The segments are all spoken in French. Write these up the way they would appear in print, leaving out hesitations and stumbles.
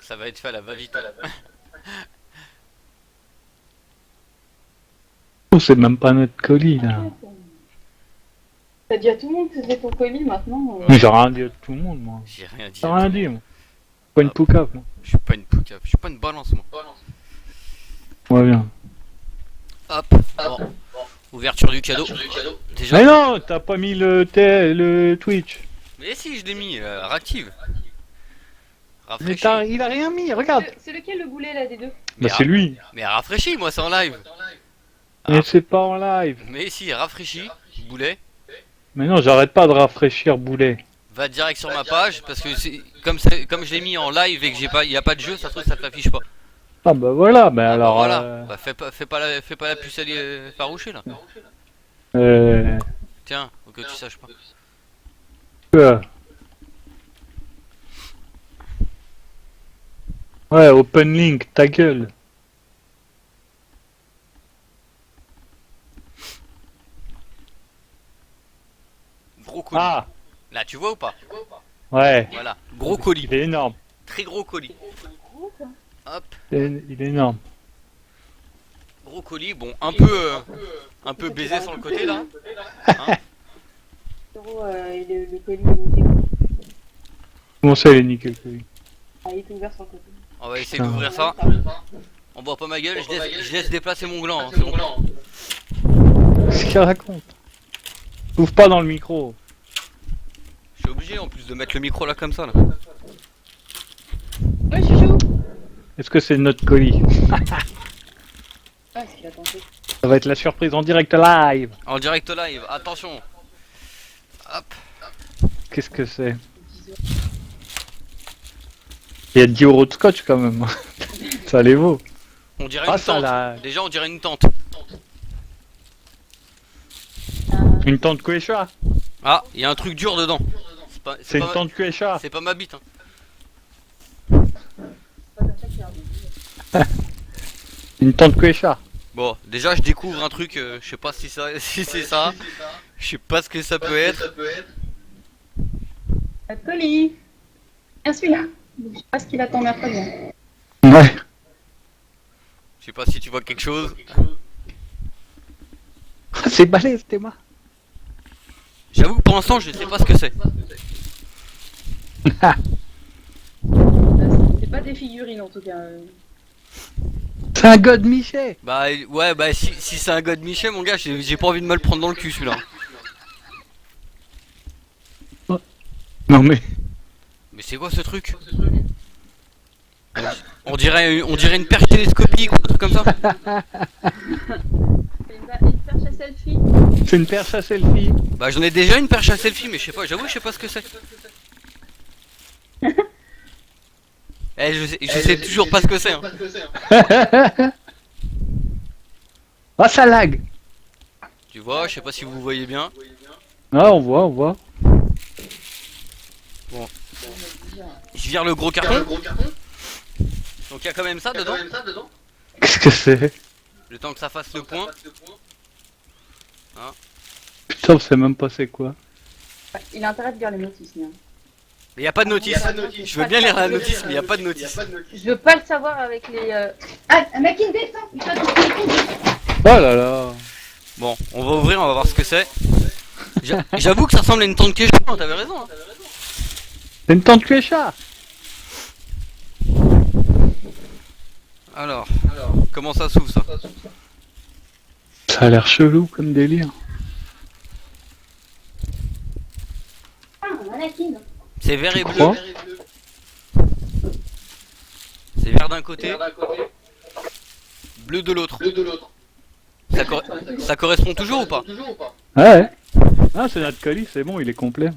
ça va être fait à la va-vite. Oh, c'est même pas notre colis là. T'as dit à tout le monde que c'était ton colis maintenant. Mais j'ai rien dit à tout le monde, moi. J'ai rien dit. J'ai rien dit, moi. Pas une poucave, moi. Je suis pas une poucave, je suis pas une balance moi. Ouais, bien. Hop, bon. Ouverture du cadeau. Déjà. Mais non, t'as pas mis le Twitch. Mais si, je l'ai mis, réactive. Mais Rafraîchi. il a rien mis, regarde. C'est lequel le boulet là des deux? Bah, c'est lui. Mais rafraîchi, moi, c'est en live. Mais c'est pas en live. Mais si, rafraîchi, boulet. Mais non, j'arrête pas de rafraîchir boulet. Va direct sur ma page parce que c'est comme je l'ai mis en live et que il y a pas de jeu, ça se trouve ça te l'affiche pas. Ah bah voilà, bah alors... Voilà. Bah fais pas la puce farouchée là. Tiens, faut que tu saches pas. Ouais, open link, ta gueule. Gros colis. Ah, Là, tu vois ou pas? ouais. Voilà, gros colis. Il est énorme. Très gros colis. Hop, Il est énorme. gros colis. Bon, un peu baisé sur le côté là. Hein. Le colis est nickel. Comment ça, il est nickel, le colis? Ah, il est ouvert sur le côté. On va essayer d'ouvrir ça. On voit pas ma gueule, je laisse déplacer mon gland. Hein, c'est bon. Qu'est-ce qu'il raconte? Ouvre pas dans le micro. Je suis obligé en plus de mettre le micro là comme ça là. Ouais, chouchou. Est-ce que c'est notre colis? Ah, ce qu'il a tenté. Ça va être la surprise en direct live. En direct live, attention. Hop. Qu'est-ce que c'est? Il y a 10 € de scotch quand même. Ça les vaut. On dirait Ah, une ça tente. là. Déjà on dirait une tente. Une tente Quechua. Ah, il y a un truc dur dedans. C'est une tente Quechua. C'est pas ma bite. Hein. C'est pas comme ça qu'il a remis. Une tente Quechua. Bon, déjà je découvre un truc, je sais pas si c'est ça. Je sais pas ce que ça peut être. Notre colis. Tiens celui-là. Je sais pas ce qu'il attend mercredi. Ouais. Je sais pas si tu vois quelque chose. C'est balèze, Théma. J'avoue que pour l'instant je sais pas ce que c'est. C'est pas des figurines en tout cas. C'est un God Michel. Bah ouais, bah si c'est un God Michel mon gars, j'ai pas envie de me le prendre dans le cul celui-là. Non mais... Mais c'est quoi ce truc? On dirait une perche télescopique ou un truc comme ça. C'est une perche à selfie. C'est une perche à selfie. Bah j'en ai déjà une perche à selfie mais je sais pas, j'avoue je sais pas ce que c'est. Je sais toujours pas ce que c'est. Hein. Ah, ça lag. Tu vois, je sais pas si vous voyez bien. Ah, on voit, on voit. Bon. Je vire le gros carton. Donc il y a quand même ça dedans. Qu'est-ce que c'est? Le temps que ça fasse le point. Putain, on sait même pas c'est quoi. Il a intérêt de lire les notices. Hein. Mais y a pas de notice. Je veux bien lire la notice, mais y a pas de notice. Je veux pas le savoir avec les. Ah, un mec qui descend. Il fait Oh là là. Bon, on va ouvrir, on va voir ce que c'est. J'avoue que ça ressemble à une tente Quechua, hein, t'avais raison. Hein. C'est une tente Quechua. Alors, comment ça s'ouvre ça? Ça a l'air chelou comme délire. Ah, un Anakin. C'est vert Tu et bleu. crois? C'est vert d'un côté, bleu de l'autre. Ça correspond toujours ou pas? Ouais. Ah, c'est notre colis, c'est bon, il est complet.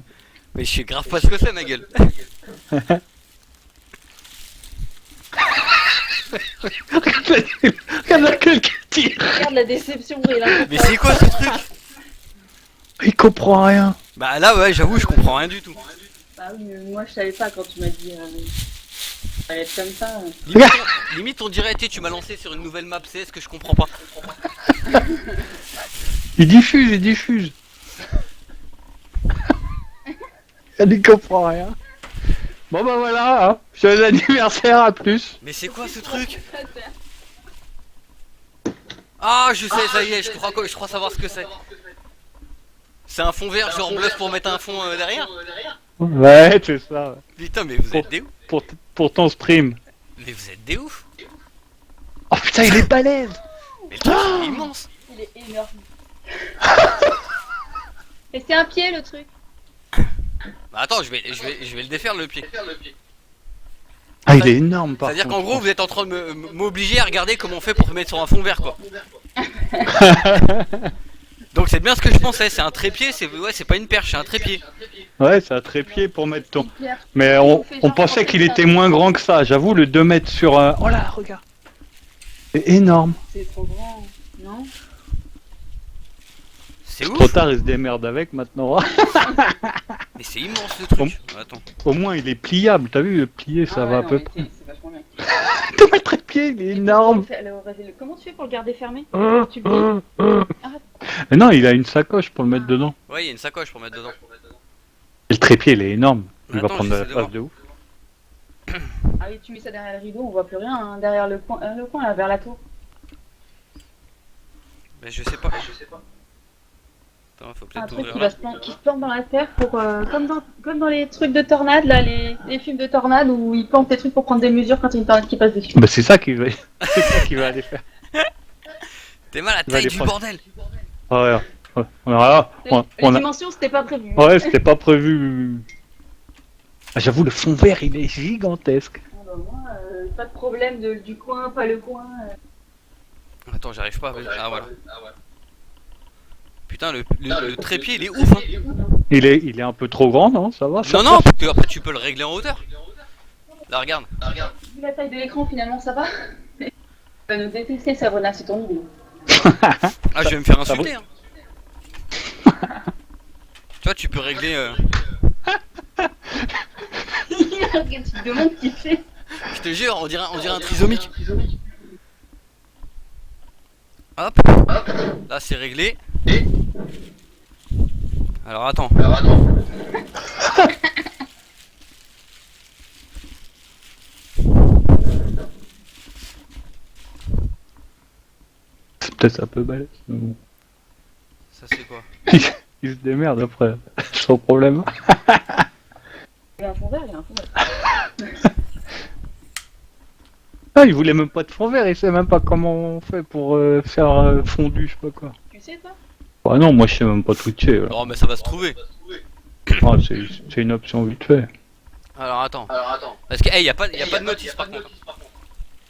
Mais je sais grave pas ce que c'est ma gueule. Regarde la gueule qui tire. Regarde la déception. Il a... Mais c'est quoi ce truc? Il comprend rien. Bah là ouais, j'avoue je comprends rien du tout. Bah oui, mais moi je savais pas quand tu m'as dit. Ça allait être comme ça. Limite on dirait, tu m'as lancé sur une nouvelle map CS que je comprends pas. Il diffuse, il diffuse. Il comprend rien. Bon bah voilà, hein. Joyeux anniversaire, à plus. Mais c'est quoi ce truc? Ah, je sais, ça y est, je crois savoir ce que c'est. C'est un fond vert, genre bluff pour mettre un fond derrière? Ouais, c'est ça. Putain, mais vous êtes des ouf. Pour ton stream. Mais vous êtes des ouf. Oh putain, il est balèze. Mais le truc, il est immense. Il est énorme. Et c'est un pied le truc. Bah attends, je vais le défaire le pied. Ah, il est énorme par C'est-à-dire qu'en contre. gros, vous êtes en train de m'obliger à regarder comment on fait pour mettre sur un fond vert, quoi. Donc c'est bien ce que je pensais, c'est un trépied, c'est pas une perche, c'est un trépied. Ouais, c'est un trépied pour mettre ton... Hyper. Mais on pensait qu'il était moins grand que ça. J'avoue, le 2 mètres sur... Oh là, regarde. C'est énorme. C'est trop grand, non? C'est Trop ouf. tard, il se démerde avec maintenant. Mais c'est immense le truc. Attends. Au moins, il est pliable. T'as vu, le plié, ça Ah va ouais, à non, peu mais près. c'est vachement bien. Tout le trépied, il est énorme. Comment tu fais pour le garder fermé? Tu le dis? Mais non, il a une sacoche pour le mettre dedans. Ouais, il y a une sacoche pour mettre dedans. Et le trépied, il est énorme. Il va Attends, prendre de la j'essaie de place de ouf. Ah oui, tu mets ça derrière le rideau, on voit plus rien, hein, derrière le coin là, vers la tour. Mais je sais pas. Attends, faut Un peut-être truc ouvrir qui, là. qui se plante dans la terre pour, comme dans les trucs de tornade, là, les films de tornade où ils plantent des trucs pour prendre des mesures quand il y a une tornade qui passe dessus. Bah, c'est ça qu'il va... c'est ça qu'il va aller faire. T'es mal à la Il va taille les du prendre. bordel. Ah ouais. Voilà. Les dimensions, c'était pas prévu. Ouais, c'était pas prévu. Ah, j'avoue, le fond vert, il est gigantesque. Ah bah moi, pas de problème du coin, pas le coin. Attends, j'arrive pas. Ah voilà. Putain, le trépied il est ouf, hein. Il est un peu trop grand, non? Ça va? Non, non, parce que après tu peux le régler en hauteur. Là, regarde. Vu la taille de l'écran, finalement, ça va. Tu vas nous détester, Sabrina, c'est ton niveau. Ah, je vais me faire insulter, hein. Tu vois, tu peux régler. Tu te demandes ce qu'il fait. Je te jure, on dirait un trisomique. Hop. Là, c'est réglé. Alors, attends. C'est peut-être un peu balèze. Mais bon. Ça, c'est quoi? Il se démerde après. Sans problème. Il y a un fond vert, il y a un fond vert. Ah, il voulait même pas de fond vert. Il sait même pas comment on fait pour faire fondu, je sais pas quoi. Tu sais, toi? Ah non, moi je sais même pas twitcher. Là. Non, mais ça va se trouver. Ah, c'est une option vite fait. Alors, attends. Parce que, hey, y a pas de notice par contre.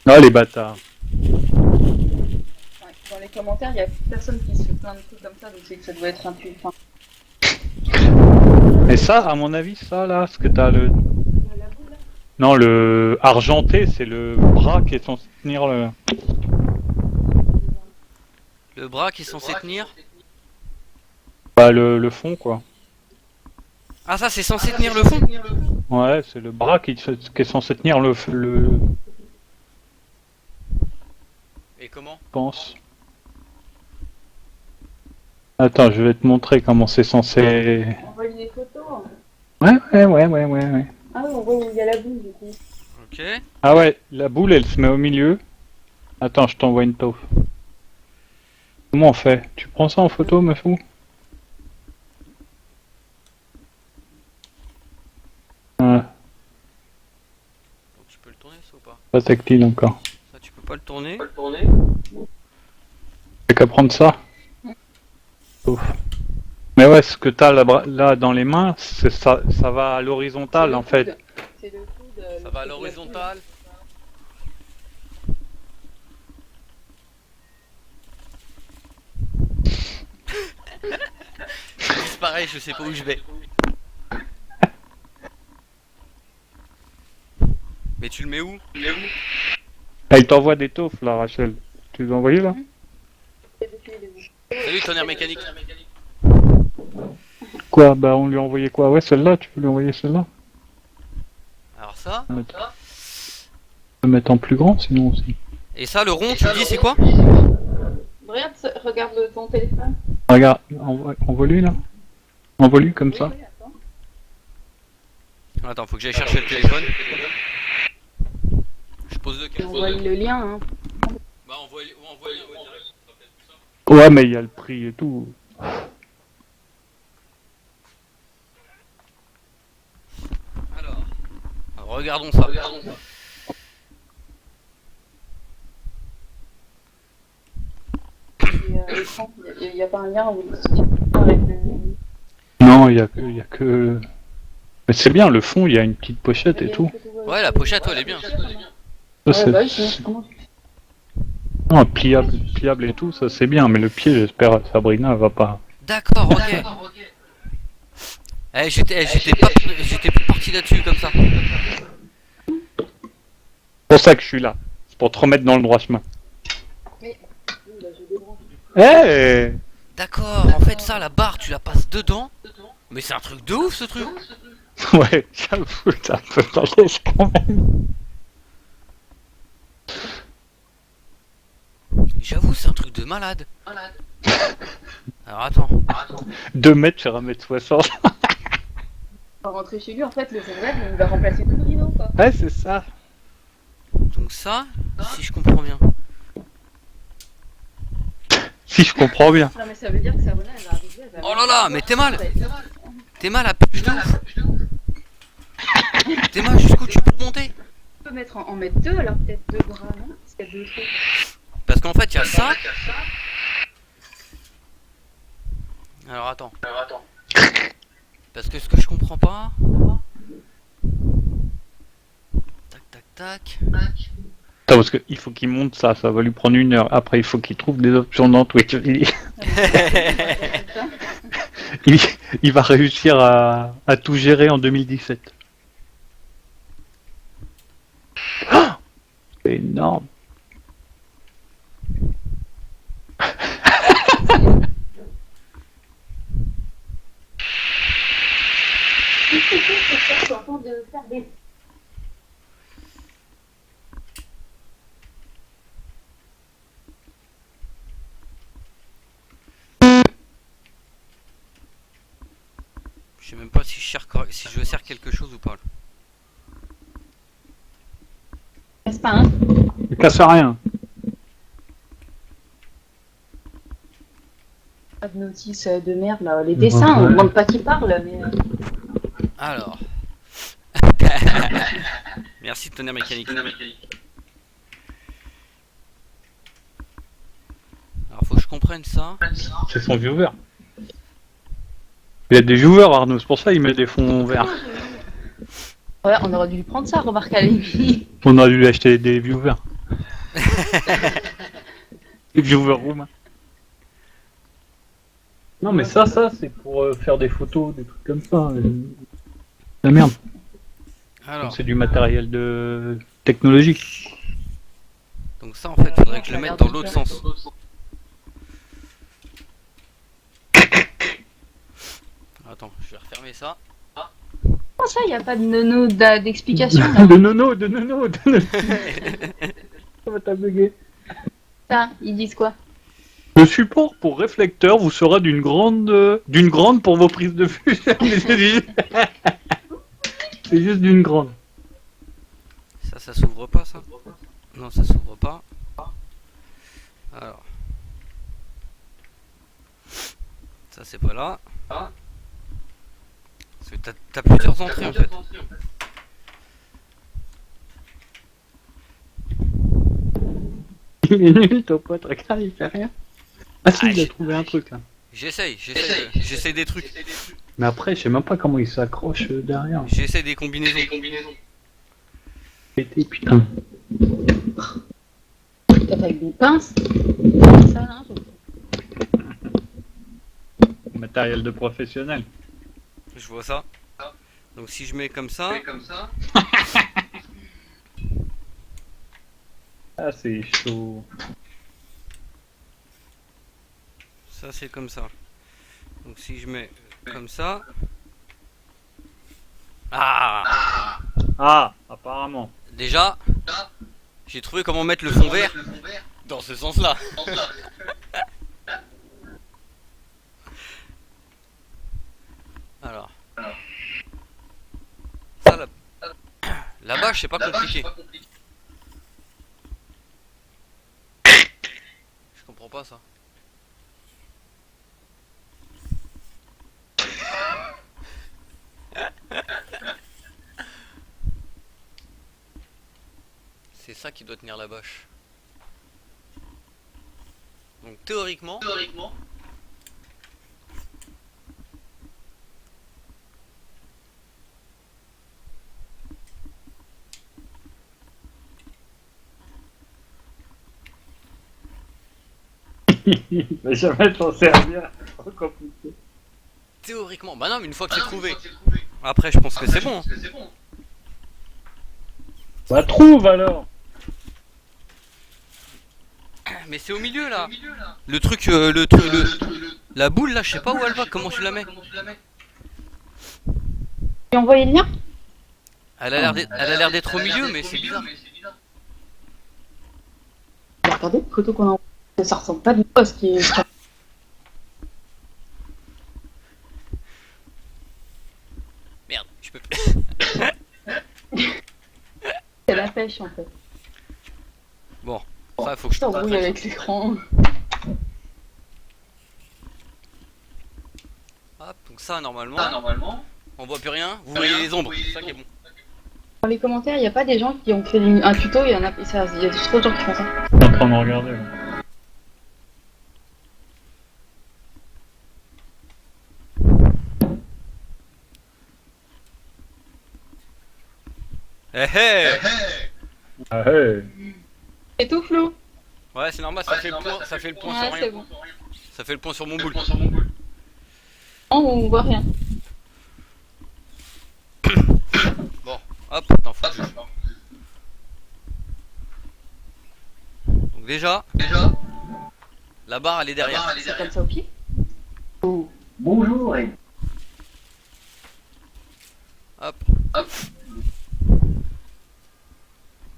Ah, les bâtards. Ouais, dans les commentaires, il y a personne qui se fait plein de trucs comme ça, donc c'est que ça doit être un puits. Enfin, Et ça, à mon avis, ça là, ce que t'as le. la boule, là. Non, le argenté, c'est le bras qui est censé tenir le. Le bras qui est censé tenir. Bah, le fond quoi. Ah, ça, c'est censé tenir le fond? Ouais, c'est le bras qui est censé tenir le. Et comment? Je pense. Attends, je vais te montrer comment c'est censé. On voit des photos. Ouais. Ah oui, on voit où il y a la boule, du coup. Ok. Ah ouais, la boule elle se met au milieu. Attends, je t'envoie une taupe. Comment on fait? Tu prends ça en photo, me fou? Ouais, Donc, tu peux le tourner, ça ou pas? pas tactile encore. Ça, tu peux pas le tourner. T'as qu'à prendre ça. Ouf. Mais ouais, ce que t'as là dans les mains, ça va à l'horizontale en fait. C'est le coude. Ça va à l'horizontale. C'est pareil, je sais pas où je vais. Mais tu le mets où? Ah, il t'envoie des taufs là, Rachel. Tu les as envoyés là? Salut, tonnerre mécanique. Quoi? Bah on lui a envoyé quoi? Ouais, celle-là, tu peux lui envoyer celle-là? Alors ça. On peut mettre en plus grand sinon aussi. Et ça, le rond, tu me dis, c'est quoi? Regarde, regarde ton téléphone. Regarde, envoie lui là. Envoie lui comme ça. Oui, attends. Attends, faut que j'aille chercher le téléphone. Je pose le On câble. voit le lien, hein. Bah envoie les direct. Ouais, mais il y a le prix et tout. Alors, regardons ça. Il n'y a pas un lien où avec le... Non, il y a que... Mais c'est bien, le fond, il y a une petite pochette et tout. Ouais, la pochette, elle est bien. Ça, Ouais, c'est... bah oui, sinon, comment tu fais? Non, pliable et tout, ça c'est bien, mais le pied, j'espère, Sabrina va pas... D'accord, ok. J'étais pas parti là-dessus comme ça. C'est pour ça que je suis là. C'est pour te remettre dans le droit chemin. Eh D'accord, en fait ça, la barre, tu la passes dedans. Mais c'est un truc de ouf ce truc. Ouais, j'avoue, t'es un peu balèze quand même. J'avoue, c'est un truc de malade. Alors attends. 2 mètres sur 1m60. On va rentrer chez lui, en fait, le verre, il va remplacer tout le rideau, quoi. Ouais, c'est ça. Donc ça, si je comprends bien. Si je comprends bien. Non, mais ça veut dire que Sabrina, elle va arriver, elle va... Oh là là, mais t'es mal. T'es mal à puce de ouf. T'es mal jusqu'où tu peux monter. On peut mettre en mettre deux, alors peut-être 2 bras, non? Parce qu'il y a 2 trucs. Parce qu'en fait, il y a ça. Alors attends. Parce que ce que je comprends pas. Tac, tac, tac. Attends, parce qu'il faut qu'il monte ça, ça va lui prendre 1 heure. Après, il faut qu'il trouve des options dans Twitch. Il va réussir à tout gérer en 2017. Oh, c'est énorme. De faire des... Je sais même pas si je sers quelque chose ou pas. Là. N'est-ce pas, hein? Il casse rien. Pas de notice de merde, là. Les dessins, on ne demande pas qu'ils parlent, mais... Alors. Merci de tenir mécanique. Alors faut que je comprenne ça. C'est son viewer. Il y a des viewers, Arnaud, c'est pour ça qu'il met des fonds verts. Ouais, on aurait dû lui prendre ça, remarque à lui. On aurait dû lui acheter des viewers. Des viewers roumains. Non, mais ça, c'est pour faire des photos, des trucs comme ça. La merde. Alors. C'est du matériel de technologique. Donc ça en fait faudrait que je le mette dans l'autre sens. Attends, je vais refermer ça. Comment ça, il n'y a pas de nono d'explication, là? De nono. Ça va t'abugger. Ça, ils disent quoi? Le support pour réflecteur vous sera d'une grande pour vos prises de vue. C'est juste d'une grande. Ça s'ouvre pas ça? Non, ça s'ouvre pas. Alors. Ça c'est pas là. Parce que t'as plusieurs entrées en fait. Il est nul ton pote, regarde, il fait rien. Ah si, il a trouvé un truc là. J'essaye des trucs. Mais après, je sais même pas comment il s'accroche derrière. J'essaie des combinaisons. Pété, putain. Peut-être avec des pinces? Ça, hein, Matériel de professionnel. Je vois ça. Donc si je mets comme ça. Ah, c'est chaud. Ça c'est comme ça. Donc si je mets comme ça. Ah! Ah, apparemment. Déjà, j'ai trouvé comment mettre le fond vert dans ce sens-là. Alors. Ça La bâche, c'est pas compliqué. Je comprends pas ça. C'est ça qui doit tenir la bâche. Donc théoriquement, Mais jamais t'en servir. Trop compliqué. bah non, mais une fois que c'est trouvé. Après, je pense que c'est bon. Bah trouve alors. Mais c'est au milieu là. Le truc, la boule là, je sais pas où elle va. Comment tu la mets? Tu as envoyé le lien? Elle a l'air d'être au milieu, mais c'est bizarre. Regardez les photos qu'on a envoyées. Ça ressemble pas du tout à ce qui est. Merde, je peux. C'est la pêche en fait. Bon, ça faut que je Ça trouve. rouille avec l'écran. Hop, donc ça normalement, on voit plus rien. Vous voyez les ombres, c'est ça qui est bon. Dans les commentaires, il n'y a pas des gens qui ont fait un tuto, il y a trop de gens qui font ça. Je suis en train de regarder. Là. Eh eh. Ah hey. C'est tout flou. Ouais, c'est normal, ça fait le point sur Ouais, rien. c'est bon. Ça fait le point sur mon boule. Non, on voit rien. Bon, hop, attends, faut que je... Donc déjà, la barre elle est derrière. C'est comme ça au pied. Bonjour. Hop.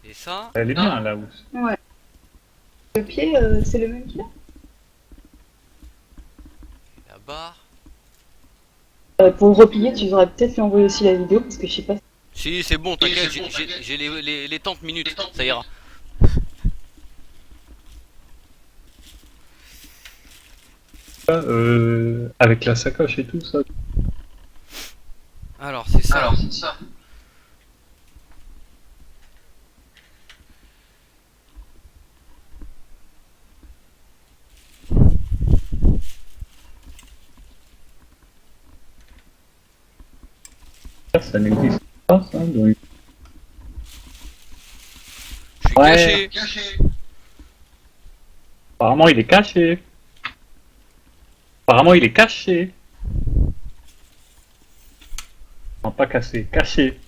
Et ça, Elle est bien là où. Ouais. Le pied, c'est le même qu'il a. la barre. Pour le replier, tu devrais peut-être lui envoyer aussi la vidéo parce que je sais pas. Si, c'est bon, t'inquiète, j'ai les 30 minutes, ça ira. Avec la sacoche et tout ça. Alors, c'est ça. Ça n'existe pas ça. Donc... Je suis Ouais. caché. Apparemment il est caché. Non pas cassé, caché.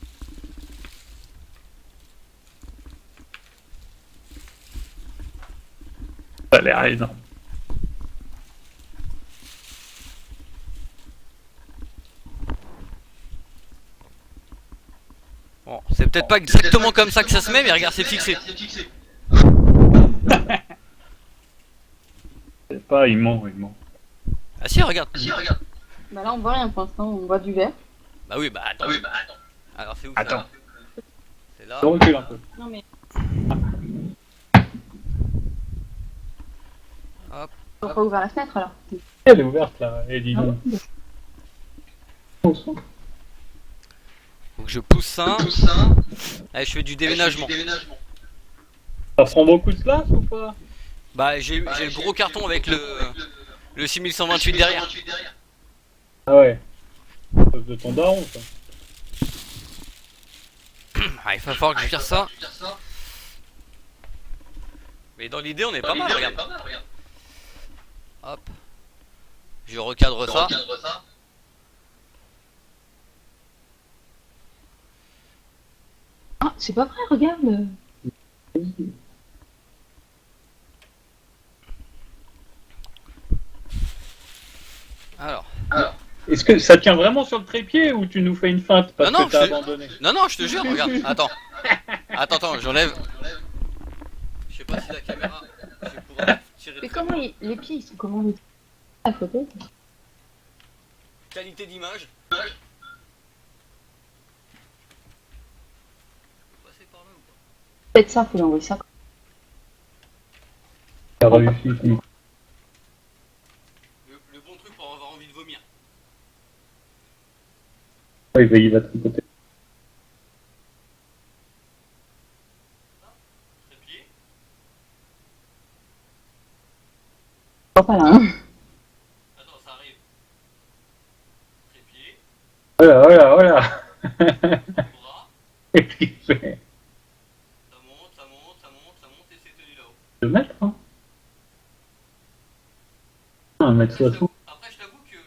Ça a l'air énorme. Bon, c'est peut-être pas exactement comme ça que ça se met, mais regarde, c'est fixé. C'est pas, il ment. Ah si, regarde. Bah là, on voit rien pour l'instant, on voit du vert. Bah oui, bah attends. Alors c'est où Attends. ça? C'est là. Je recule un peu. Non mais. Hop. On va pas ouvrir la fenêtre alors. Elle est ouverte là, et dis donc. Donc je pousse ça. Allez, je fais du déménagement. Ça prend beaucoup de place ou pas? Bah j'ai le gros carton avec le 6128 derrière. Ah ouais. À cause de ton daron ça. Ah, il va falloir que je vire ça. Mais dans l'idée, on est pas mal, regarde. Hop. Je recadre ça. Ah, c'est pas vrai, regarde. Alors. Est-ce que ça tient vraiment sur le trépied ou tu nous fais une feinte parce Non, que t'as je- abandonné? Non, je te jure, regarde. Attends, j'enlève. Je sais pas si la caméra. Je vais pouvoir tirer Mais très comment bien. les pieds, ils sont comment les la photo? Qualité d'image. Peut-être ça, faut lui envoyer ça. Il a réussi. Le bon truc pour avoir envie de vomir. Ouais, il va tricoter. Trépied. Pas là, hein. Attends, ça arrive. Trépied. Voilà. Bras. Qu'est-ce qu'il fait? Ça monte et c'est tenu là-haut. 2 mètres, hein? 1 mètre 60. Après, je t'avoue que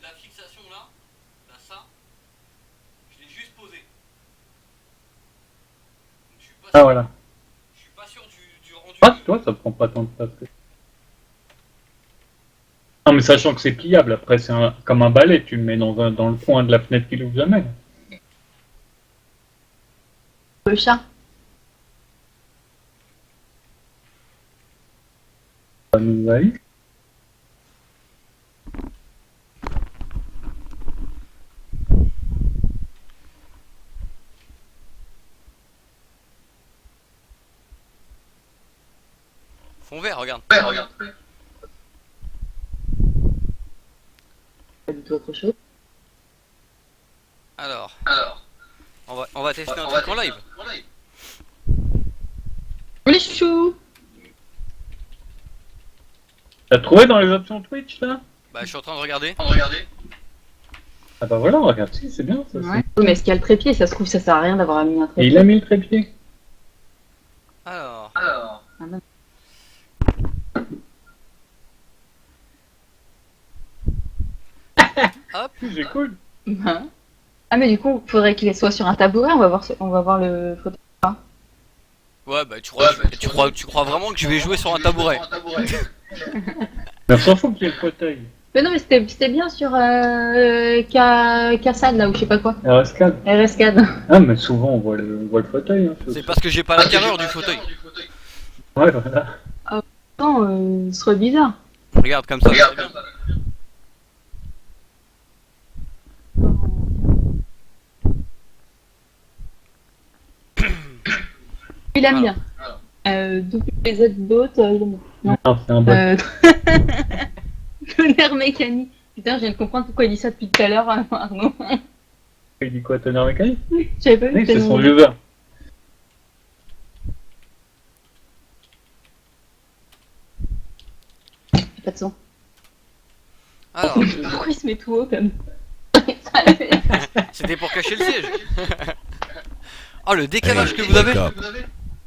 la fixation là, ça, je l'ai juste posé. Donc, je suis pas Ah sûr, voilà. je suis pas sûr du rendu. Ah, toi, ça prend pas tant de place. Non, mais sachant que c'est pliable, après, c'est comme un balai, tu le mets dans le coin de la fenêtre qui l'ouvre jamais. Le chat. Ça nous va aller. Fond vert, regarde. Pas du tout autre chose. Alors, on va tester un truc en live. Les chouchous. T'as trouvé dans les options Twitch, là? Bah, je suis en train de regarder. Ah bah voilà, regarde, si, c'est bien, ça. Ouais. Oui, mais est-ce qu'il y a le trépied? Ça se trouve, ça sert à rien d'avoir mis un Et trépied. il a mis le trépied. Alors, Ah, non. hop. C'est cool. Hein. Ah, mais du coup, faudrait qu'il soit sur un tabouret. On va voir le photo. Ouais, bah, tu crois vraiment que je vais jouer sur un tabouret? Mais on s'en fout qu'il y ait le fauteuil. Mais non, mais c'était bien sur Cassad, là, ou je sais pas quoi. RS4. RS4. Ah, mais souvent, on voit le fauteuil. Hein, C'est parce que j'ai pas la carrure du fauteuil. Ouais, voilà. Non, ce serait bizarre. Regarde comme ça. c'est bien. Il aime bien. WZ Boat, il aime bien. Non. Non, c'est un bot. Le nerf mécanique. Putain, je viens de comprendre pourquoi il dit ça depuis tout à l'heure, Arnaud. Il dit quoi, tonnerre mécanique? J'avais pas vu Oui, que c'est t'avais son mis. viewer. Pas de son. Alors, Pourquoi il se met tout haut comme c'était pour cacher le siège. Oh, le décalage que vous avez.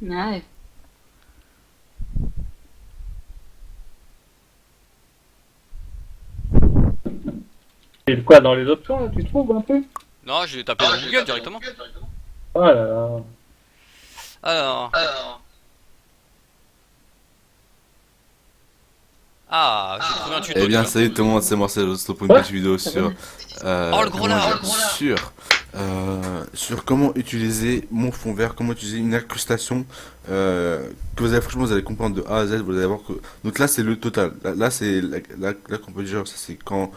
Ouais. Et quoi, dans les options, là, tu trouves un peu? Non, je l'ai tapé dans Google directement. Oh là là. Alors. Ah, j'ai trouvé un tuto. Eh bien, tiens. salut tout le monde, c'est Marcel, je pour une petite vidéo sur, Oh, le gros lard. sur comment utiliser mon fond vert, comment utiliser une incrustation, que vous allez, franchement, vous allez comprendre de A à Z, vous allez voir que, donc là, c'est le total, là c'est, là qu'on peut dire, ça c'est quand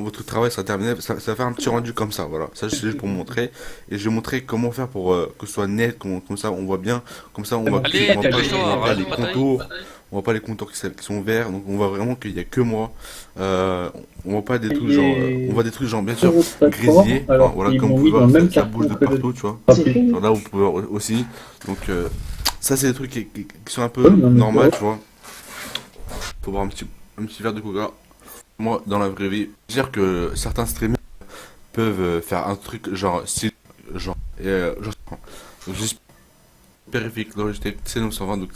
votre travail sera terminé, ça va faire un petit rendu comme ça, voilà, ça c'est juste pour vous montrer, et je vais montrer comment faire pour que ce soit net, comme ça on voit bien, comme ça on voit Allez, on voit pas, dépêche-toi, on voit pas les rajoute pas contours, on voit pas les contours qui sont verts, donc on voit vraiment qu'il y a que moi. On voit pas des trucs genre, on voit des trucs genre bien sûr grésillés, enfin, voilà, comme vous pouvez voir, ça bouge de partout, tu vois. Genre là vous pouvez voir aussi, donc ça c'est des trucs qui sont un peu normaux, tu vois. Faut boire un petit verre de coca. Moi dans la vraie vie, je veux dire que certains streamers peuvent faire un truc genre style, genre, donc juste périphérique, Logitech C920, donc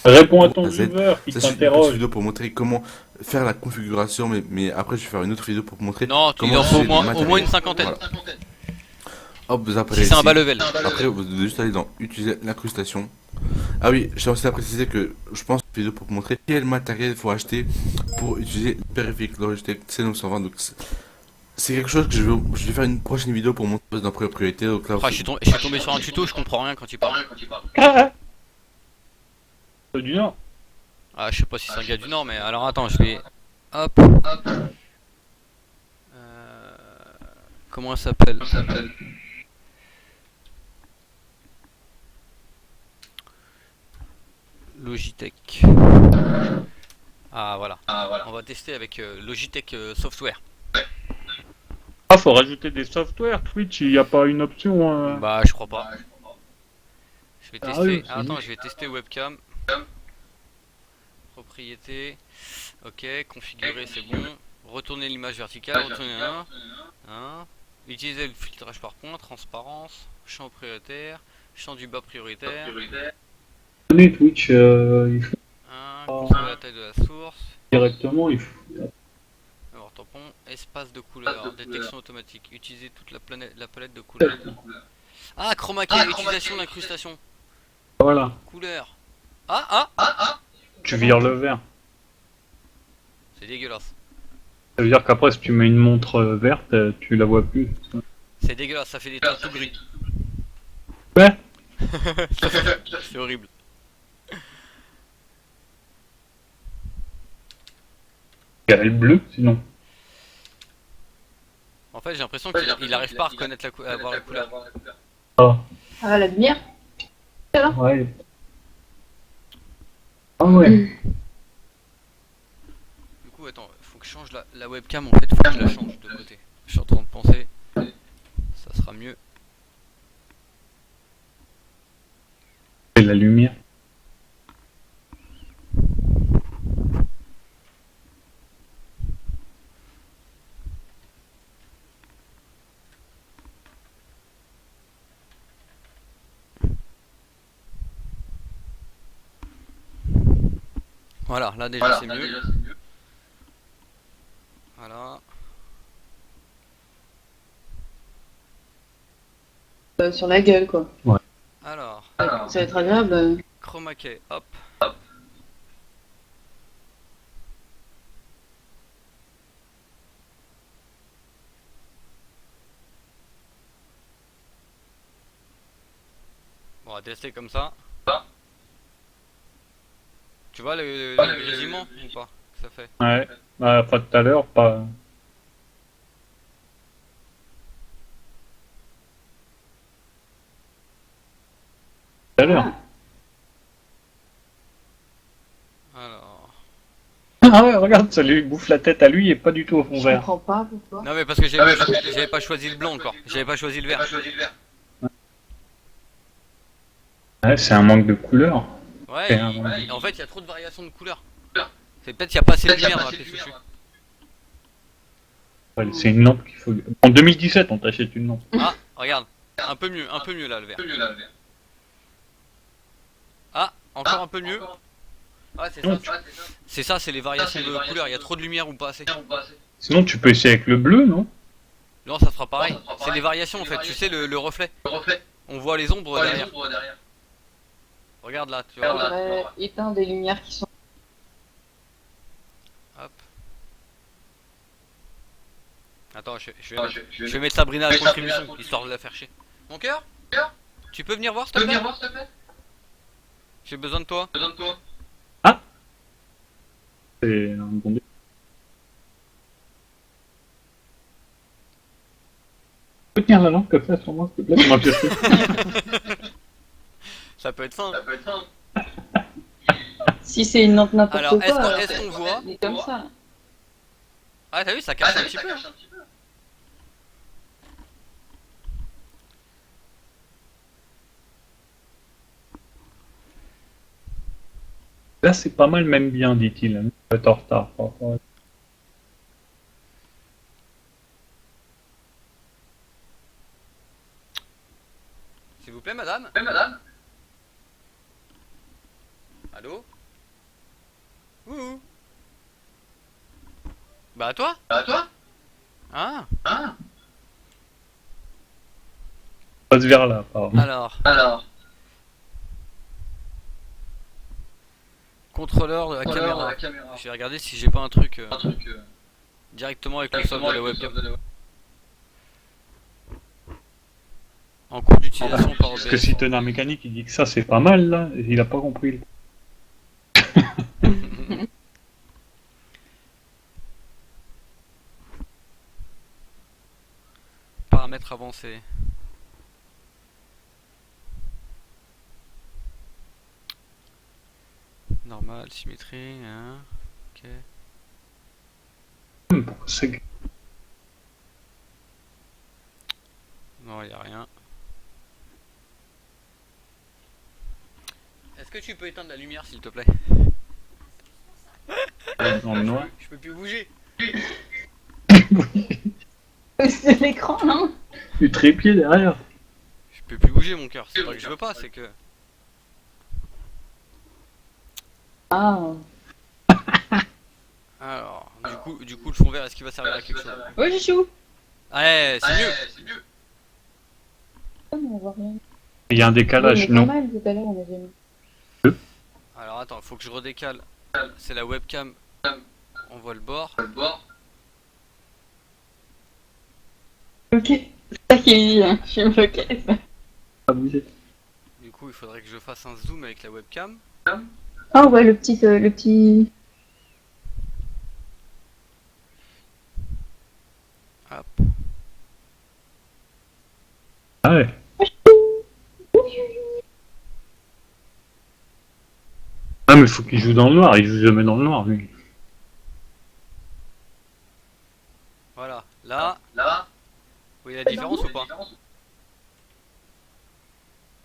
Réponds à ton A Z. viewer qui ça, c'est une petite t'interroge. vidéo pour montrer comment faire la configuration, mais après je vais faire une autre vidéo pour montrer Non, il comment en faut utiliser au le moins matériel. une cinquantaine. Voilà. Hop, vous après Si c'est un ici. bas level. Après, vous devez juste aller dans utiliser l'incrustation. Ah oui, j'ai aussi à préciser que je pense une vidéo pour vous montrer quel matériel il faut acheter pour utiliser le périphérique Logitech C920. Donc c'est quelque chose que je vais faire une prochaine vidéo pour montrer dans priorité. Donc là, Ah, je suis tombé sur un tuto, je comprends rien quand il parle. Du Nord. Ah, je sais pas si c'est un gars du Nord, mais alors attends, je vais. Hop. Comment elle s'appelle? Logitech. Ah voilà. On va tester avec Logitech Software. Ah, faut rajouter des softwares. Twitch, il n'y a pas une option. Bah je crois pas. Je vais Ah tester. oui, c'est Attends, nul. je vais tester webcam. Propriété. Ok, configurer, c'est bon. Retourner l'image verticale, retourner un. Utiliser le filtrage par point, transparence, champ prioritaire, champ du bas prioritaire. Twitch, il faut Contrôler la taille de la source. directement, il faut. Alors tampon, espace de couleur, détection automatique, utiliser toute la palette de couleurs. Ah, chroma key, utilisation d'incrustation. Voilà. Couleur. Ah, Tu vires le vert. c'est dégueulasse. Ça veut dire qu'après, si tu mets une montre verte, tu la vois plus. C'est dégueulasse, ça fait des traits tout gris. Ouais. C'est horrible. Il y a le bleu, sinon. En fait, j'ai l'impression qu'il n'arrive pas à reconnaître à voir la couleur. Ah, Ah, la lumière. ouais. Ah ouais. Du coup, attends, faut que je change la webcam en fait, faut que je la change de côté. Je suis en train de penser, ça sera mieux. C'est la lumière. Voilà, là déjà c'est mieux. Voilà. Sur la gueule, quoi. Alors, Ça va être agréable. chroma key, hop. Bon, on va tester comme ça. Tu vois le grésillement ou pas que ça fait? Ouais. Bah, pas tout à l'heure, pas. Tout à l'heure. Alors. Ah ouais, regarde, ça lui bouffe la tête à lui et pas du tout au fond Je vert. comprends pas pourquoi. Non mais parce que j'avais pas choisi le blanc encore. J'avais pas choisi le vert. Ouais, c'est un manque de couleur. Ouais, C'est un- en fait il y a trop de variations de couleurs. C'est peut-être qu'il n'y a pas assez de lumière dans la pièce où je suis. Ouais, c'est une lampe qu'il faut. En 2017, on t'achète une lampe. Ah, regarde. Un peu mieux là le vert. Ah, encore un peu mieux. Ouais, c'est ça. C'est ça, c'est les variations de couleurs. Il y a trop de lumière ou pas assez. Sinon, tu peux essayer avec le bleu, non? Non, ça fera pareil. C'est les variations en fait. Tu sais, le reflet. On voit les ombres derrière. Regarde là, tu vois. Faudrait éteindre des lumières qui sont. Hop. Attends, je vais mettre Sabrina à contribution, histoire de la faire chier. Mon cœur, tu peux venir voir s'il te plaît? J'ai besoin de toi. C'est un bon dé. Tu peux tenir la lampe comme ça sur moi, s'il te plaît, pour m'appuyer. Ça peut être fin. Si c'est une lampe n'importe Alors, quoi. est-ce qu'on voit? C'est comme ça. Ah, t'as vu, ça cache un petit peu. Là, c'est pas mal, même bien, dit-il. On va être en retard. Par rapport à- S'il vous plaît, madame. Allô? Ouh. Bah, à toi? Ah, On passe vers là, apparemment. alors. Contrôleur de la caméra. Je vais regarder si j'ai pas un truc directement avec le soft de la webcam. En cours d'utilisation par Parce que OBS. si teneur mécanique, il dit que ça, c'est pas mal, là, il a pas compris. Paramètres avancés. Normal, symétrie, hein. Ok. Pourquoi c'est... Non, y a rien. Est-ce que tu peux éteindre la lumière s'il te plaît? dans le noir? Je peux plus bouger. C'est l'écran, non? Du trépied derrière. Je peux plus bouger mon cœur. C'est pas que je veux pas, c'est que. Ah. Alors, du coup, le fond vert, est-ce qu'il va servir à quelque chose? Ouais, Chichou. Ouais, c'est mieux. Ah, mais on voit rien. Il y a un décalage, Ouais, mais non? pas mal, tout à l'heure, on avait mis. Alors attends, faut que je redécale. C'est la webcam. On voit le bord. Ok. C'est ça qui est dit, hein. Je me bloquais. Du coup, il faudrait que je fasse un zoom avec la webcam. Ah ouais, le petit... Hop. Ah ouais. Ah mais faut qu'il joue dans le noir, il joue jamais dans le noir lui. Voilà. Là. Vous voyez la différence ou pas?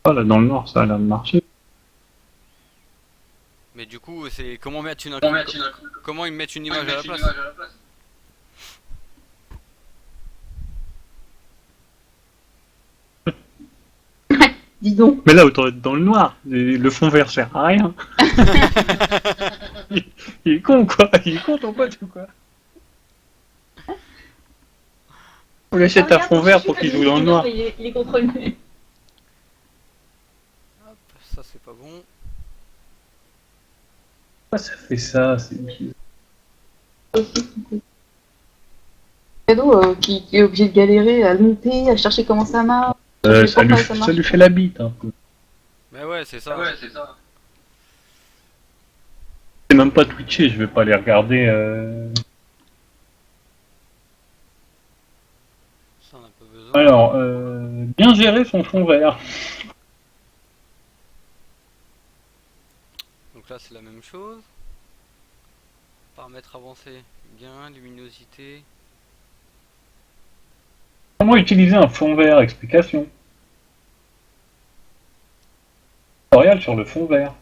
Ah là dans le noir ça a l'air de marcher. Mais du coup, c'est comment mettre comment ils mettent une image à la place? Dis donc. Mais là autant être dans le noir, le fond vert sert à rien. il est con quoi, il est con ton pote ou quoi? On lui achète un fond vert pour qu'il joue dans le noir. Il est contre le mur. Hop, ça c'est pas bon. Pourquoi ça fait ça? C'est Cadeau qui est obligé de galérer à monter, à chercher comment ça marche. ça lui fait la bite un peu. Mais ouais, c'est ça. C'est même pas twitché, je vais pas les regarder. Ça on a pas besoin. Alors, bien gérer son fond vert. Donc là c'est la même chose. Paramètres avancés. Gain, luminosité. Comment utiliser un fond vert? Explication. Tutoriel sur le fond vert.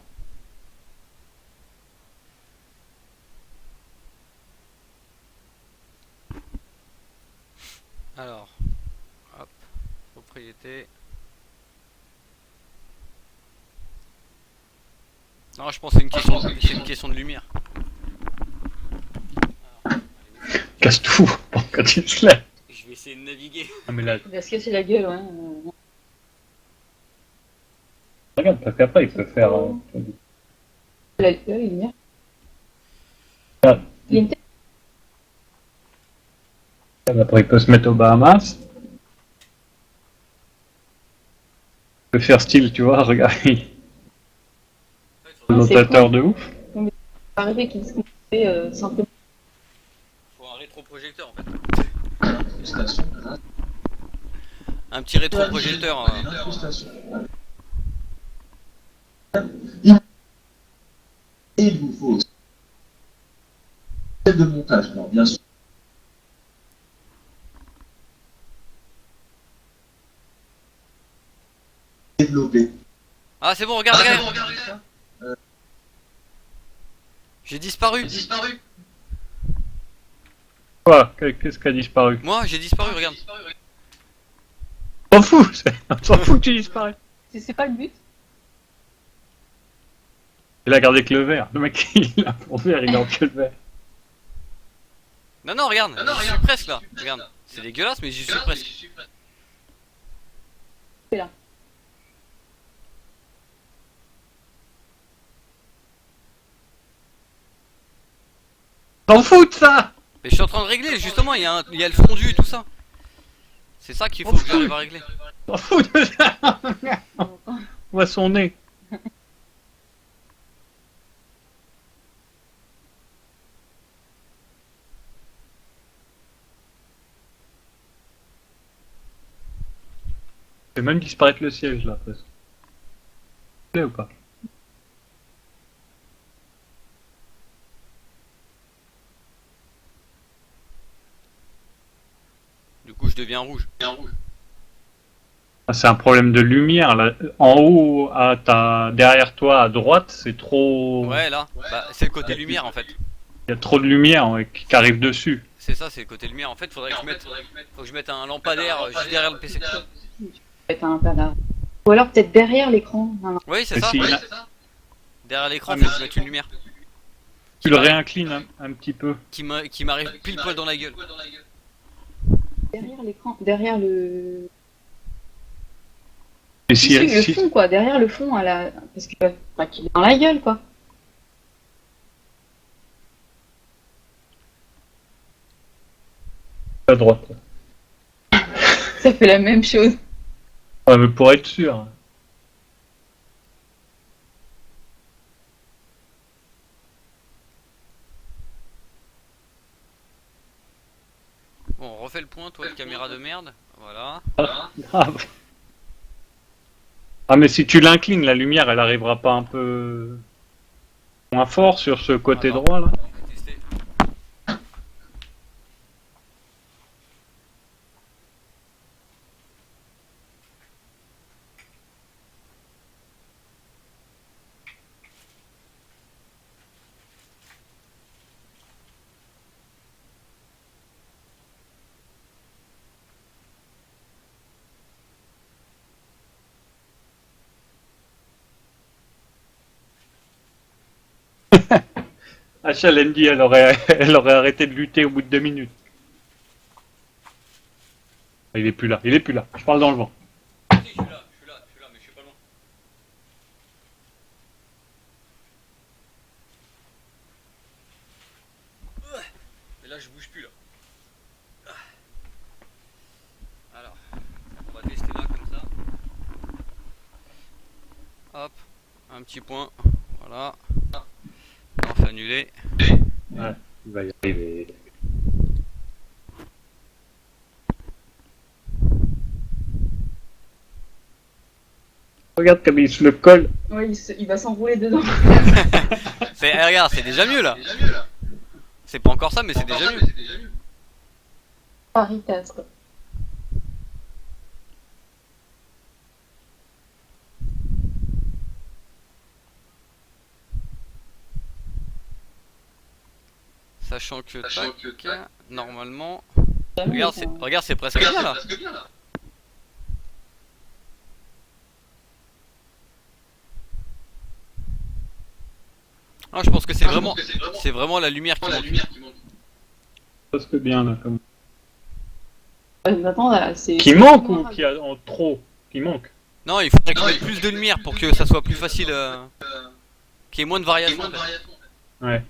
Alors, hop, propriété. Non, je pense que c'est une question de lumière. Casse tout quand il se lève. Je vais essayer de naviguer. Ah mais là, Il va se casser la gueule, ouais. regarde, parce qu'après il peut faire... La lumière. Ah, Il y a une tête. après il peut se mettre aux Bahamas. Il peut faire style, tu vois, regarde, notateur de ouf. Arrivé qu'il se fait simplement. Faut un rétroprojecteur en fait. Un petit rétroprojecteur. Il vous faut celle de montage, non, bien sûr. Développer. Ah c'est bon, regarde. J'ai disparu. Quoi? Qu'est-ce qui a disparu? Moi j'ai disparu, regarde. On s'en fout, on s'en fout que tu disparais. C'est pas le but. Il a gardé que le vert. Le mec, il a pour vert, il garde que le vert. Non, regarde, j'y suis presque là. Regarde, c'est dégueulasse, mais j'y suis presque. C'est là. T'en fous de ça? Mais je suis en train de régler, justement, il y a le fondu et tout ça. C'est ça qu'il faut que j'arrive à régler. T'en fous de ça? On voit son nez. Je vais même disparaître le siège là presque. Plaît ou pas? rouge devient rouge. Ah, c'est un problème de lumière. Là. En haut, derrière toi, à droite, c'est trop. Ouais, là, bah, c'est le côté lumière en fait. Il y a trop de lumière ouais, qui arrive dessus. C'est ça, c'est le côté lumière. En fait, faudrait que je mette un lampadaire juste derrière le PC. Peut-être un cadavre. Ou alors peut-être derrière l'écran. Non, non. Oui, c'est Mais ça. si- Derrière l'écran, Ah, faut mais- que je mette une lumière Tu le réinclines un petit peu. qui m'arrive pile poil dans la gueule. Derrière l'écran, derrière le. Et Si, le si- fond, quoi. Derrière le fond, à la. Parce que. Enfin, qu'il est dans la gueule, quoi. à droite. Ça fait la même chose. Ouais, mais pour être sûr. Bon, on refait le point, toi, de caméra de merde. Voilà. Grave. Ah mais si tu l'inclines, la lumière, elle arrivera pas un peu moins fort sur ce côté Attends. droit là. On va tester. HLND, elle aurait arrêté de lutter au bout de 2 minutes. Il est plus là, il est plus là. Je parle dans le vent. Si, je suis là, mais je suis pas loin. Mais là, je bouge plus là. Alors, on va tester là comme ça. Hop, un petit point. Voilà. Là, on fait annuler. Ouais, il va y arriver. Regarde comme il se le colle. Oui, il va s'enrouler dedans. Regarde, c'est déjà mieux là. C'est pas encore ça, mais c'est déjà mieux. Paritas, quoi. Sachant que, tac, normalement. Jamais, Regarde, c'est presque bien là. Ah, je pense que c'est vraiment la lumière qui manque. Presque bien là. Comme... Attends, là, c'est. Qui manque ou qui a en trop? Qui manque? Non, il faudrait que je mette plus de lumière pour que ça soit plus facile, qu'il y ait moins de variations. En fait. Ouais.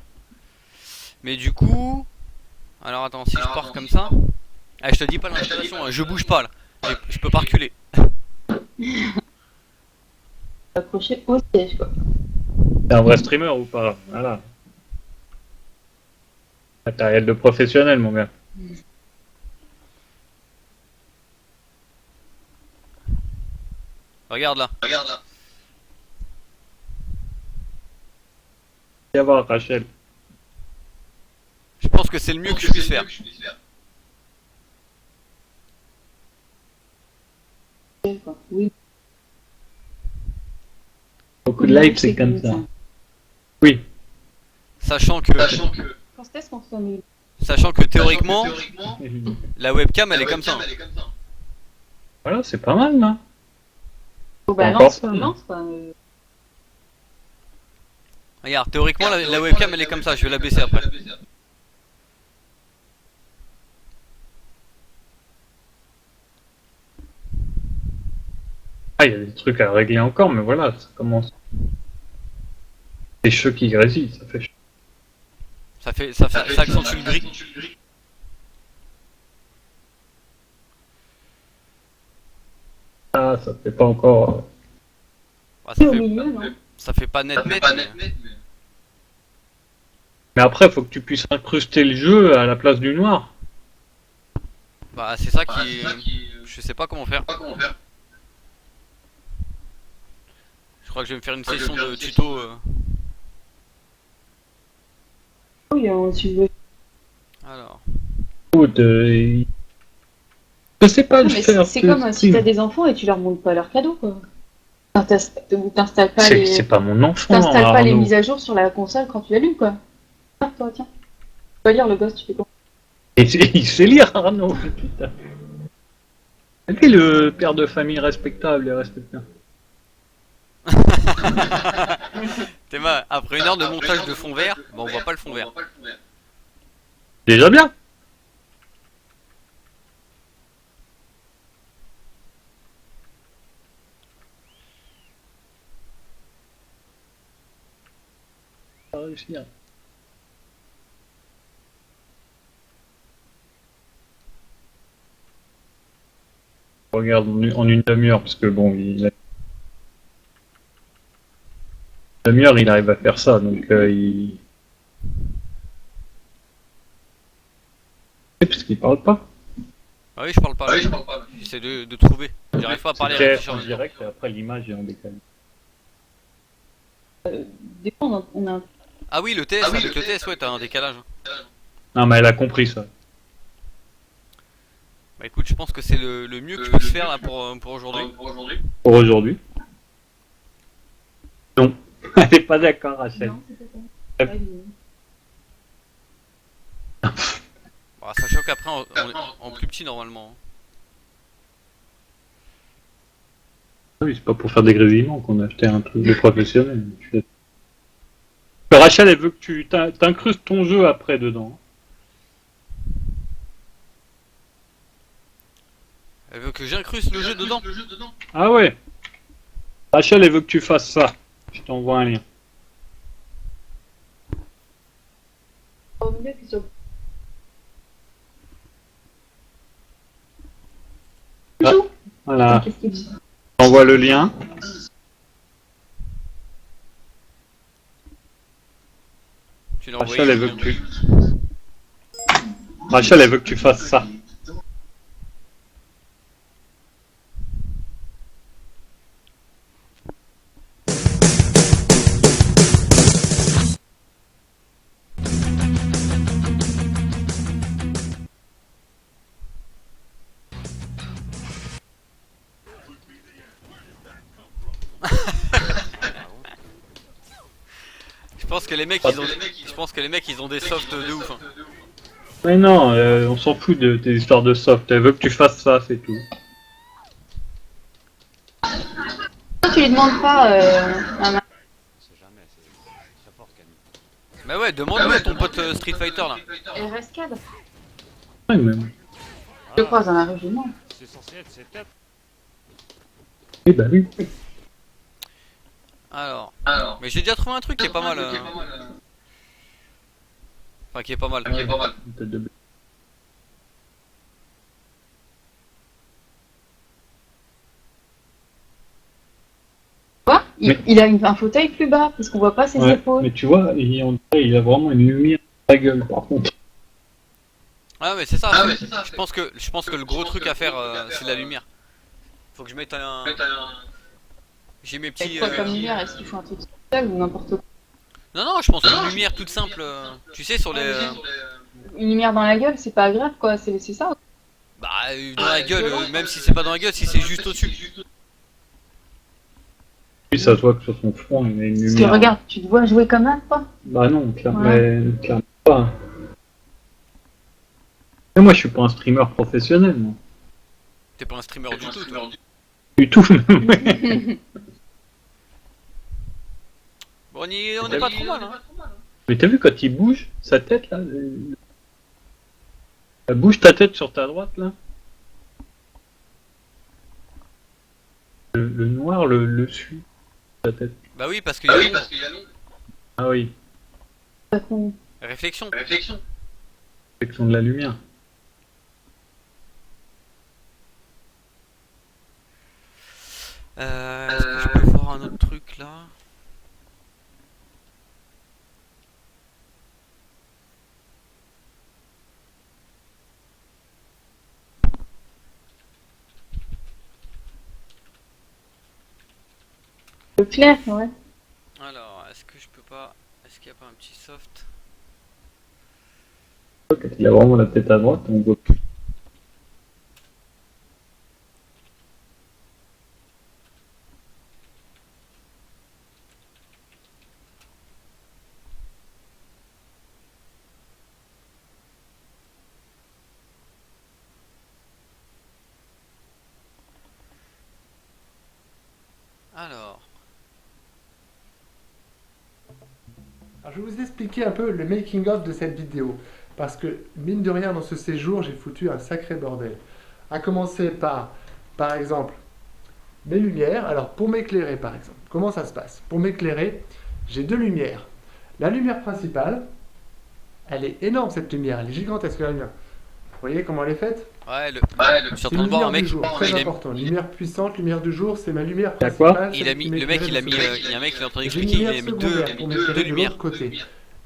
Mais du coup, alors attends, si je pars comme ça, ah, je te dis pas l'installation, je bouge pas là, je peux pas reculer. Accroché au siège, quoi. C'est un vrai streamer ou pas? Voilà. Matériel de professionnel, mon gars. Regarde là. Viens voir, Rachel. Je pense que c'est le mieux que je puisse faire. Quoi. Oui. Beaucoup de live, c'est comme ça. Oui. Sachant que Quand est-ce qu'on se met théoriquement, la webcam elle est comme ça. Voilà, c'est pas mal, là. Oh, bah, Encore ça, lance, quoi. Regarde, théoriquement la webcam elle est comme ça, je vais la baisser après. Ah, il y a des trucs à régler encore, mais voilà, ça commence. C'est chaud qui grésille, ça fait chaud. Ça accentue le gris. Ah, ça fait pas encore. Ah, Au milieu, non. ça fait pas net. Mais après, faut que tu puisses incruster le jeu à la place du noir. Bah c'est ça qui, je sais pas comment faire. Je crois que je vais me faire une session de tuto. Oui, tu veux. Alors, Écoute, Je sais pas Non, le mais faire. c'est comme si t'as des enfants et tu leur montres pas leurs cadeaux, quoi. Enfin, t'installes pas C'est pas mon enfant, t'installes pas les Arnaud. mises à jour sur la console quand tu l'allumes, quoi. Ah, toi, tiens. Tu vas lire le gosse, tu fais quoi? Et il sait lire, Arnaud. Putain. Lui, le père de famille respectable et respectable. Théma, après une heure de montage de fond vert, bah on voit pas le fond vert. Déjà bien. Ça va réussir. Regarde en une demi-heure, parce que bon, une demi-heure, il arrive à faire ça, donc il... Parce qu'il parle pas. Ah oui, je parle pas. Là. J'essaie de trouver. J'arrive pas à parler. C'est en direct, et après l'image est en décalé. Des fois, on a un... Ah oui, le TS, avec le TS, ouais, t'as un décalage. Non, mais elle a compris ça. Bah écoute, je pense que c'est le mieux que tu puisses faire là pour aujourd'hui. Pour aujourd'hui. Non. Elle est pas d'accord, Rachel. Non, c'est pas ça. Bah, sachant qu'après, on est en plus petit normalement. Oui, c'est pas pour faire des grésillements qu'on a acheté un truc de professionnel. Rachel, elle veut que tu t'incrustes ton jeu après dedans. Elle veut que j'incruste le jeu dedans. Ah ouais. Rachel, elle veut que tu fasses ça. Je t'envoie un lien. Au milieu, c'est sur... Ah, voilà. Qu'est-ce qu'il dit? Je t'envoie le lien. Tu l'as envoyé. Rachel, elle veut que tu... Rachel, elle veut que tu fasses ça. Je pense que les mecs, ils ont, je pense que les mecs, ils ont des softs de ouf. Hein. Mais non, on s'en fout de tes histoires de soft. Elle veut que tu fasses ça, c'est tout. Tu lui demandes pas Bah ouais, demande-lui à ton pote Street Fighter là. RS4. Ouais, même. Je croise dans la régiment. C'est censé être cette tête. Oui, bah oui. Alors. Mais j'ai déjà trouvé un truc qui est pas mal. Enfin, qui est pas mal. Peut-être de- Quoi? Mais- Il a un fauteuil plus bas, parce qu'on voit pas ses Ouais, épaules. mais tu vois, on dirait il a vraiment une lumière dans la gueule, par contre. Ah mais c'est ça. Je pense que le gros truc à faire, c'est la lumière. Faut que je mette un. J'ai mes C'est petits. quoi comme lumière? Est-ce qu'il faut un truc spécial ou n'importe quoi? Non, je pense une lumière toute simple. Tu sais sur les. Une lumière dans la gueule, c'est pas grave, quoi. C'est ça. Bah dans la gueule, même si c'est pas dans la gueule, si c'est juste au-dessus. Puis ça se voit que sur son front, il y a une Parce que lumière. regarde, tu te vois jouer comme ça, quoi. Bah non, clairement, Ouais. mais clairement pas. Mais moi, je suis pas un streamer professionnel, moi. T'es pas un streamer du tout, toi. Du tout, même. Bon, on est pas trop mal, hein. Mais t'as vu quand il bouge, sa tête, là bouge ta tête sur ta droite, là. Le noir le suit, ta tête. Bah oui, parce qu'il y a l'ombre. Ah oui, Réflexion. section de la lumière. Est-ce que je peux voir un autre truc là? Le clair, ouais. Alors, est-ce que je peux pas. Est-ce qu'il n'y a pas un petit soft? Quand il a vraiment la tête à droite, on voit plus. Alors. Alors, je vais vous expliquer un peu le making of de cette vidéo. Parce que, mine de rien, dans ce séjour, j'ai foutu un sacré bordel. À commencer par exemple, mes lumières. Alors, pour m'éclairer, par exemple, comment ça se passe? Pour m'éclairer, j'ai 2 lumières. La lumière principale, elle est énorme, cette lumière. Elle est gigantesque, la lumière. Vous voyez comment elle est faite? Ouais, je suis en C'est train une de voir lumière un mec. du jour, très il a, important. Lumière puissante, lumière du jour, c'est ma lumière Il y a quoi principale. il a celle mis, qui le mec, il a mis. m'éclaire Il y a un mec qui est en train J'ai une d'expliquer, il a lumière mis deux, secondaire pour m'éclairer deux de lumières. l'autre côté.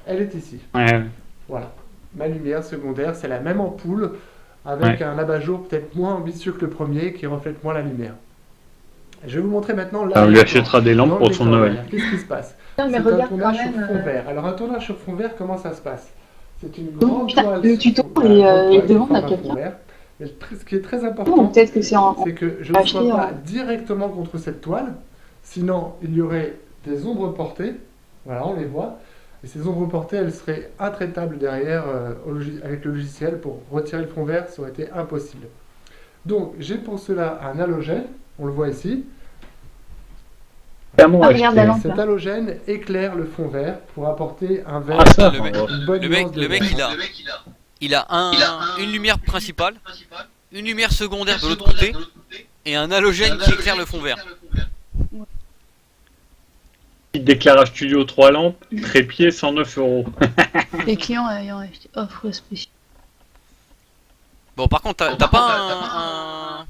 Elle est ici. Ouais. Voilà. Ma lumière secondaire, c'est la même ampoule avec Ouais. un abat-jour peut-être moins ambitieux que le premier qui reflète moins la lumière. Je vais vous montrer maintenant On lui l'arrière-plan. achètera des Dans lampes le pour son décor, Noël. derrière. Qu'est-ce qui se passe? Non, mais C'est un regarde quand tournage sur même. fond vert. Alors un tournage sur fond vert, comment ça se passe? C'est une grande putain, toile. le tuto Voilà, est, grande toile devant qui la forme un fond caméra. vert. Mais ce qui est très Ou important, peut-être que c'est en. c'est que je ne sois acheté pas en- directement contre cette toile, sinon il y aurait des ombres portées, voilà, on les voit, et ces ombres portées, elles seraient intraitables derrière avec le logiciel. Pour retirer le fond vert, ça aurait été impossible. Donc j'ai pour cela un halogène, on le voit ici. Ah, regarde la lampe Cet là. halogène éclaire le fond vert pour apporter un vert, Ah ça Le mec, une bonne le mec, nuance de le mec, vert. il a une lumière principale, une lumière secondaire de l'autre côté, et un halogène qui éclaire le fond vert. Petit déclarage studio 3 lampes, trépied 109 €. Les clients ayant acheté offre spéciale. Bon, par contre, t'as pas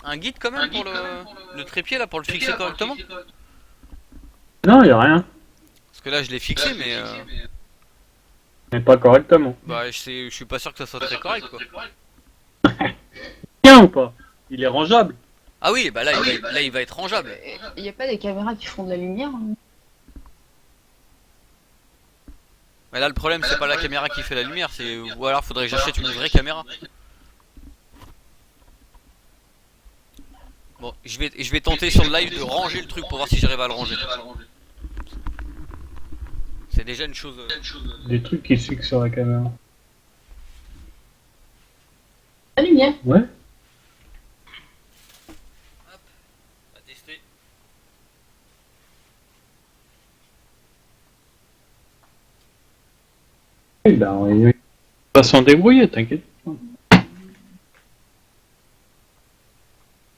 un guide quand même pour le trépied là, pour le fixer correctement? Non, y a rien. Parce que là, je l'ai fixé, Mais pas correctement. bah, je suis pas sûr que ça soit très correct quoi. Bien ou pas? Il est rangeable. Ah oui, bah là, il va être rangeable. Il n'y a pas des caméras qui font de la lumière hein? Mais là, le problème, c'est pas la caméra qui fait la lumière, ou alors faudrait que j'achète une vraie caméra. Bon, je vais tenter sur le live de ranger le truc pour voir si j'arrive à le ranger. C'est déjà une chose. Des trucs qui se fixent sur la caméra. La lumière. Ouais. À tester. Oui, ben, il va s'en débrouiller, t'inquiète.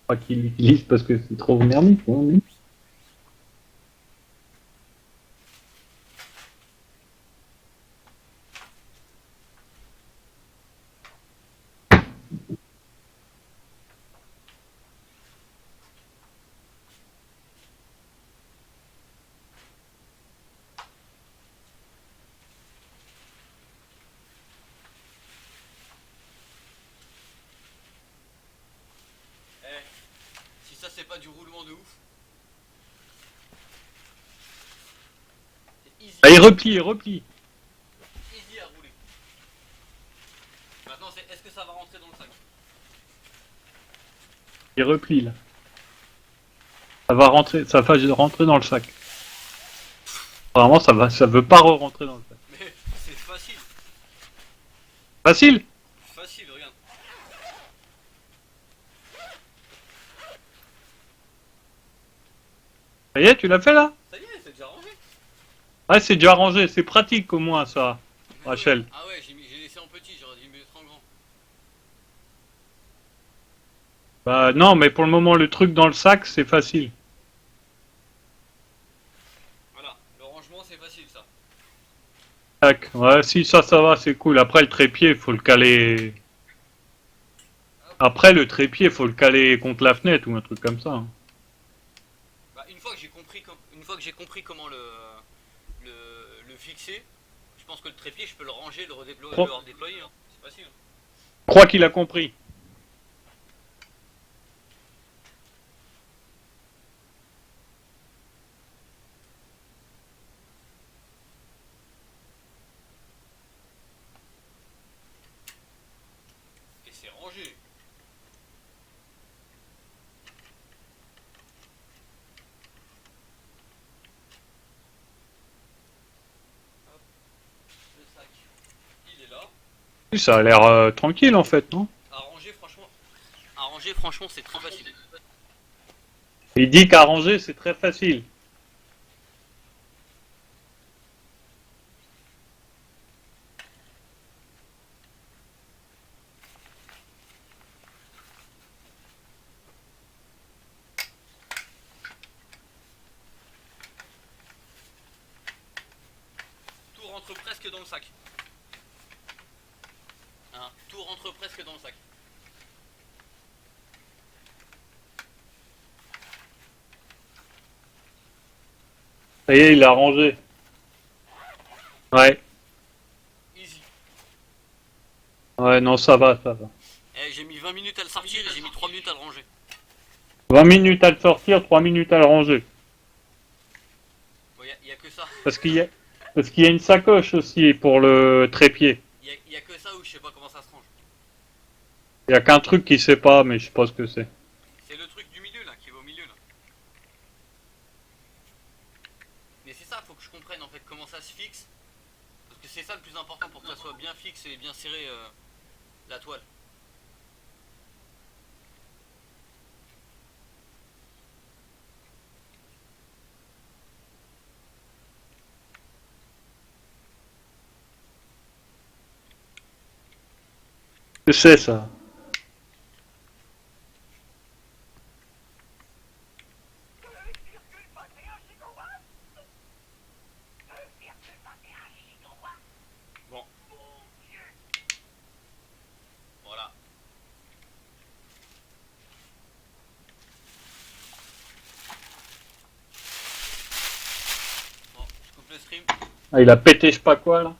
Pas qu'il l'utilise parce que c'est trop merdique. Hein, mais... Si ça, c'est pas du roulement de ouf. C'est easy, Ah, il replie. easy à rouler. Maintenant, c'est est-ce que ça va rentrer dans le sac? Il replie là. Ça va rentrer dans le sac. Apparemment, ça veut pas re-rentrer dans le sac. Mais c'est facile. Facile. Facile, regarde. Ça y est, tu l'as fait là? Ça y est, c'est déjà rangé. Ouais, c'est déjà rangé, c'est pratique au moins ça. Rachel. Ah ouais, j'ai laissé en petit, j'aurais dû mettre en grand. Bah non, mais pour le moment, le truc dans le sac, c'est facile. Voilà, le rangement c'est facile ça. Tac. Ouais, si ça va, c'est cool. Après, le trépied, faut le caler. Après, le trépied, faut le caler contre la fenêtre ou un truc comme ça. Bah, une fois que j'ai compris comment le fixer, je pense que le trépied je peux le ranger, le redéployer, Oh. le redéployer, hein. C'est facile. Je crois qu'il a compris. Et c'est rangé. Hop, le sac, il est là. Ça a l'air tranquille en fait, non? À ranger franchement c'est très facile. Il dit qu'arranger, c'est très facile. Tout rentre presque dans le sac. Hein, tout rentre presque dans le sac. Ça y est, il a rangé. Ouais. Easy. Ouais, non, ça va, ça va. Eh, j'ai mis 20 minutes à le sortir et j'ai mis 3 minutes à le ranger. 20 minutes à le sortir, 3 minutes à le ranger. Bon, y a que ça. Parce qu'il y a une sacoche aussi pour le trépied. Y a que ça où je sais pas comment ça se range. Il y a qu'un truc qu'il sait pas, mais je sais pas ce que c'est. C'est le truc du milieu là, qui va au milieu là. Mais c'est ça, faut que je comprenne en fait comment ça se fixe. Parce que c'est ça le plus important pour que ça soit bien fixe et bien serré la toile. Que c'est ça? Bon. Voilà. Bon, je coupe le stream. Ah, il a pété je sais pas quoi là.